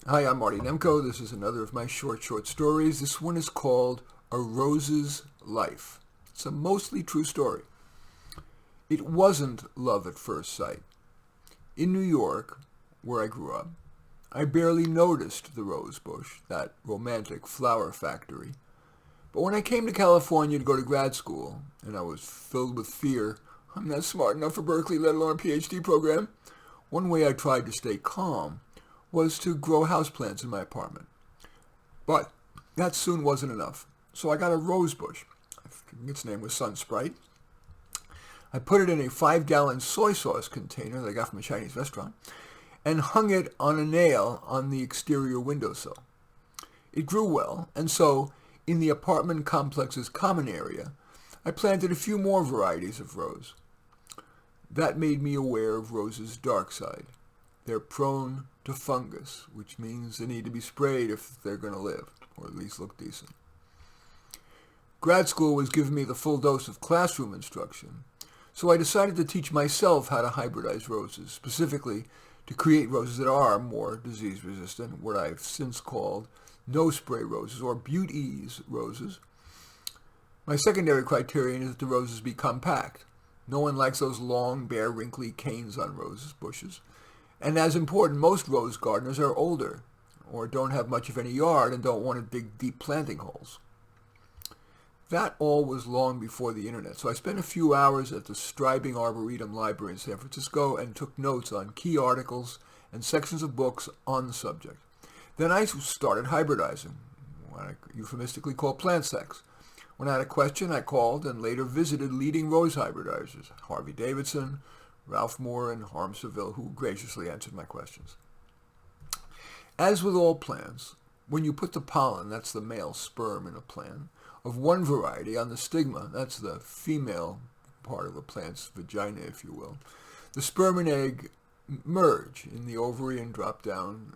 Hi, I'm Marty Nemko. This is another of my short stories. This one is called A Rose's Life. It's a mostly true story. It wasn't love at first sight. In New York, where I grew up, I barely noticed the rose bush, that romantic flower factory. But when I came to California to go to grad school, and I was filled with fear, I'm not smart enough for Berkeley, let alone a PhD program, one way I tried to stay calm was to grow houseplants in my apartment. But that soon wasn't enough. So I got a rose bush. I think its name was Sun Sprite. I put it in a 5-gallon soy sauce container that I got from a Chinese restaurant and hung it on a nail on the exterior windowsill. It grew well, and so in the apartment complex's common area, I planted a few more varieties of rose. That made me aware of rose's dark side. They're prone to fungus, which means they need to be sprayed if they're going to live, or at least look decent. Grad school was giving me the full dose of classroom instruction, so I decided to teach myself how to hybridize roses, specifically to create roses that are more disease-resistant, what I've since called no-spray roses, or Bute-Ease roses. My secondary criterion is that the roses be compact. No one likes those long, bare, wrinkly canes on roses bushes. And as important, most rose gardeners are older, or don't have much of any yard and don't want to dig deep planting holes. That all was long before the internet, so I spent a few hours at the Stribing Arboretum Library in San Francisco and took notes on key articles and sections of books on the subject. Then I started hybridizing, what I euphemistically call plant sex. When I had a question, I called and later visited leading rose hybridizers, Harvey Davidson, Ralph Moore, and Harm Seville, who graciously answered my questions. As with all plants, when you put the pollen, that's the male sperm in a plant, of one variety on the stigma, that's the female part of a plant's vagina, if you will, the sperm and egg merge in the ovary and drop down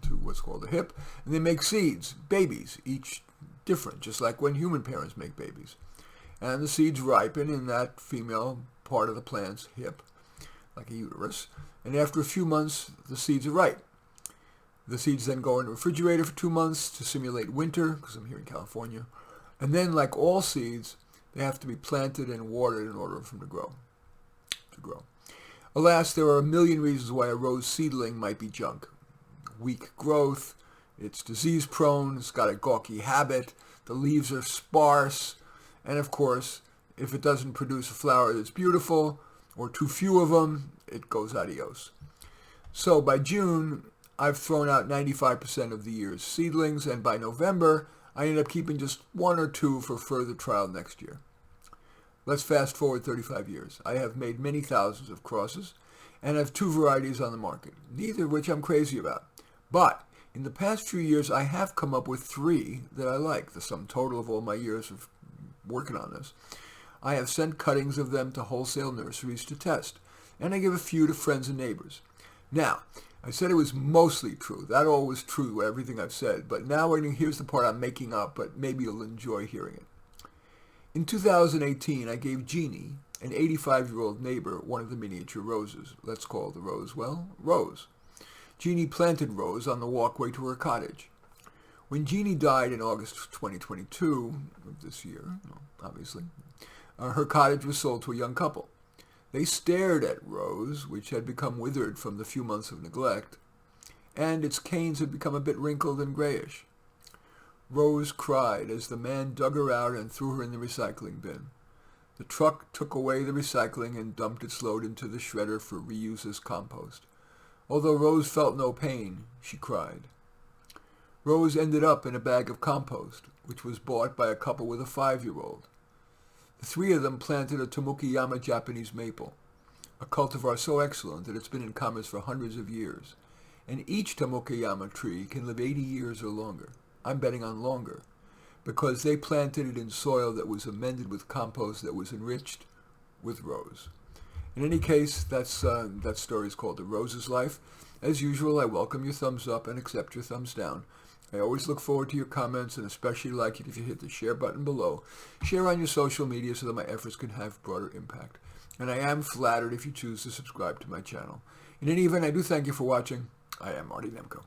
into what's called a hip, and they make seeds, babies, each different, just like when human parents make babies. And the seeds ripen in that female part of the plant's hip, like a uterus, and after a few months, the seeds are ripe. The seeds then go in the refrigerator for 2 months to simulate winter, because I'm here in California, and then, like all seeds, they have to be planted and watered in order for them to grow. Alas, there are a million reasons why a rose seedling might be junk. Weak growth, it's disease-prone, it's got a gawky habit, the leaves are sparse, and of course, if it doesn't produce a flower that's beautiful, or too few of them, it goes adios. So by June, I've thrown out 95% of the year's seedlings, and by November, I end up keeping just 1 or 2 for further trial next year. Let's fast forward 35 years. I have made many thousands of crosses, and have 2 varieties on the market, neither of which I'm crazy about. But in the past few years, I have come up with 3 that I like, the sum total of all my years of working on this. I have sent cuttings of them to wholesale nurseries to test, and I give a few to friends and neighbors. Now, I said it was mostly true. That all was true, everything I've said, but now here's the part I'm making up, but maybe you'll enjoy hearing it. In 2018, I gave Jeannie, an 85-year-old neighbor, one of the miniature roses. Let's call the rose, well, Rose. Jeannie planted Rose on the walkway to her cottage. When Jeannie died in August 2022 of this year, obviously, her cottage was sold to a young couple. They stared at Rose, which had become withered from the few months of neglect, and its canes had become a bit wrinkled and grayish. Rose cried as the man dug her out and threw her in the recycling bin. The truck took away the recycling and dumped its load into the shredder for reuse as compost. Although Rose felt no pain, she cried. Rose ended up in a bag of compost, which was bought by a couple with a 5-year-old. The 3 of them planted a Tomukayama Japanese maple, a cultivar so excellent that it's been in commerce for hundreds of years, and each Tomukayama tree can live 80 years or longer. I'm betting on longer, because they planted it in soil that was amended with compost that was enriched with rose. In any case, that story is called A Rose's Life. As usual, I welcome your thumbs up and accept your thumbs down. I always look forward to your comments and especially like it if you hit the share button below. Share on your social media so that my efforts can have broader impact. And I am flattered if you choose to subscribe to my channel. In any event, I do thank you for watching. I am Marty Nemko.